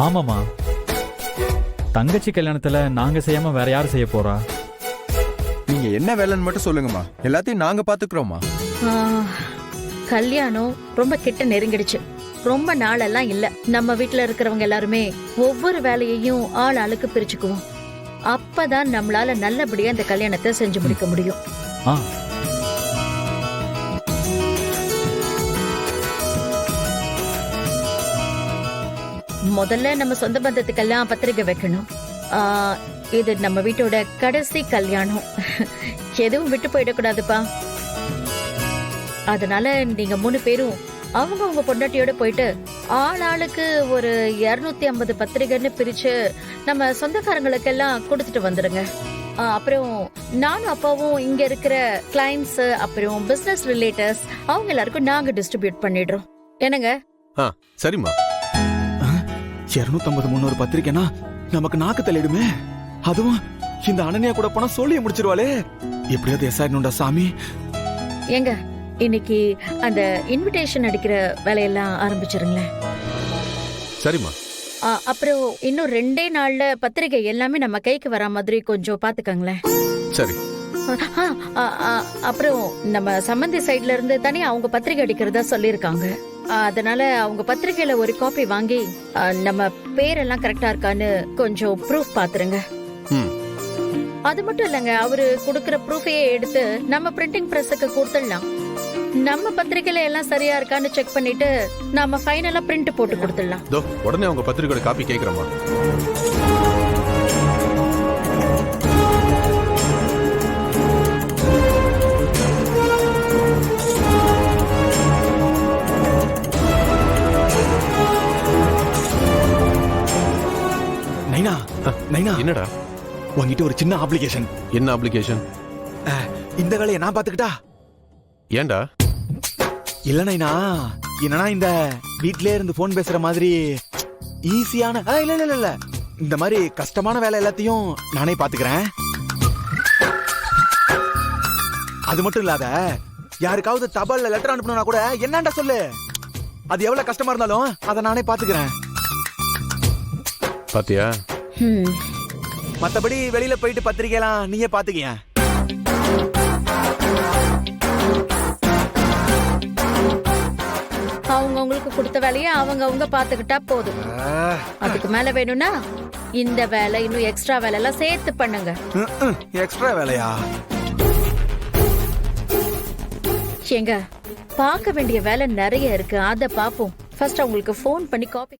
ஆமாமா, தங்கச்சி கல்யாணத்துல நாங்க செய்யாம வேற யாரு செய்ய போறா? நீங்க என்ன வேலைன்னு மட்டும் சொல்லுங்கம்மா, எல்லாத்தையும் நாங்க பாத்துக்கிறோமா. கல்யாணம் ரொம்ப கிட்ட நெருங்கிடுச்சு. ரொம்ப நாளெல்லாம் இல்ல. நம்ம வீட்டுல இருக்கிறவங்க எல்லாருமே ஒவ்வொரு வேலையையும் ஆள் ஆளுக்கு பிரிச்சுக்குவோம். அப்பதான் நம்மளால நல்லபடியா இந்த கல்யாணத்தை செஞ்சு முடிக்க முடியும். ஆ, முதல்ல நம்ம சொந்த பந்தத்துக்கெல்லாம் பத்திரிக்கை வைக்கணும். இது நம்ம வீட்டோட கடைசி கல்யாணம். எதுவும் விட்டு போயிடக்கூடாதுப்பா. அதனால நீங்க 3 பேரும் அவங்க உங்க பொண்டாட்டியோட போயிட்டு ஆள் ஆளுக்கு ஒரு 250 பத்திரிகைன்னு பிரிச்சு நம்ம சொந்தக்காரங்களுக்கெல்லாம் கொடுத்துட்டு வந்துடுங்க. அப்புறம் நானும் அப்பாவும் இங்க இருக்கிற கிளைண்ட்ஸ் அப்புறம் பிசினஸ் ரிலேட்டர்ஸ் அவங்க எல்லாருக்கும் நாங்க டிஸ்ட்ரிபியூட் பண்ணிடுறோம். என்னங்க? சரிம்மா. 250-300 பத்திரிக்கைனா நமக்கு நாக்கு தள்ளிடுமே. அதுவும் இந்த அனன்யா கூட போனா சொல்லி முடிச்சிருவாளே. எப்படியாவது எஸ்ஆர்னுண்டா சாமி. ஏங்க, இன்னைக்கு அந்த இன்விடேஷன் அடிக்கிற வேலையெல்லாம் ஆரம்பிச்சிருங்களேன். சரிம்மா. அப்புறம் இன்னும் 2 நாள்ல பத்திரிகை எல்லாமே நம்ம கைக்கு வர மாதிரி கொஞ்சம் பாத்துக்கங்களேன். சரி. அப்புறம் நம்ம சம்பந்தி சைட்ல இருந்து தனியா அவங்க பத்திரிகை அடிக்கிறதா சொல்லிருக்காங்க. அதனால அவங்க பத்திரிகையில ஒரு காப்பி வாங்கி நம்ம பேரெல்லாம் கரெக்டா இருக்கான்னு கொஞ்சம் ப்ரூஃப் பாத்துருங்க. அது மட்டும் இல்லங்க, அவரு குடுக்கற ப்ரூஃபையே எடுத்து நம்ம பிரிண்டிங் பிரஸுக்கு கொடுத்துடலாம். நம்ம பத்திரிகையில எல்லாம் சரியா இருக்கான்னு செக் பண்ணிட்டு நாம ஃபைனலா பிரிண்ட் போட்டு கொடுத்துடலாம். உடனே அவங்க பத்திரிகையோட காப்பி கேக்குறோமா? நைனா, நைனா, என்னடா? உங்ககிட்ட ஒரு சின்ன அப்ளிகேஷன். என்ன அப்ளிகேஷன்? இந்த வேலையை நான் பாத்துக்கிட்டா? ஏன்டா? இல்ல நைனா, என்னன்னா இந்த வீட்லயே இருந்து போன் பேசுற மாதிரி ஈஸியான இல்ல இந்த மாதிரி கஷ்டமான வேலை எல்லாத்தையும் நானே பாத்துக்கிறேன். அது மட்டும் இல்லாத யாருக்காவது தபால்ல லெட்டர் அனுப்பணும்னா கூட என்னண்டா சொல்லு, அது எவ்வளவு கஷ்டமா இருந்தாலும் அதை நானே பாத்துக்கிறேன். பாத்தியா? மத்தபடி வெளியில போயிட்டு பத்திரிக்கைலாம் நீங்க பாத்துக்கிய. அவங்க உங்களுக்கு கொடுத்த வேலையை அவங்க பாத்துக்கிட்டா போதும். அதுக்கு மேல வேணும்னா இந்த வேலை இன்னும் எக்ஸ்ட்ரா வேலை எல்லாம் சேர்த்து பண்ணுங்க. எக்ஸ்ட்ரா வேலையா? ஏங்க, பார்க்க வேண்டிய வேலை நிறைய இருக்கு, அத பாப்போம். ஃபர்ஸ்ட் அவங்களுக்கு ஃபோன் பண்ணி காப்பி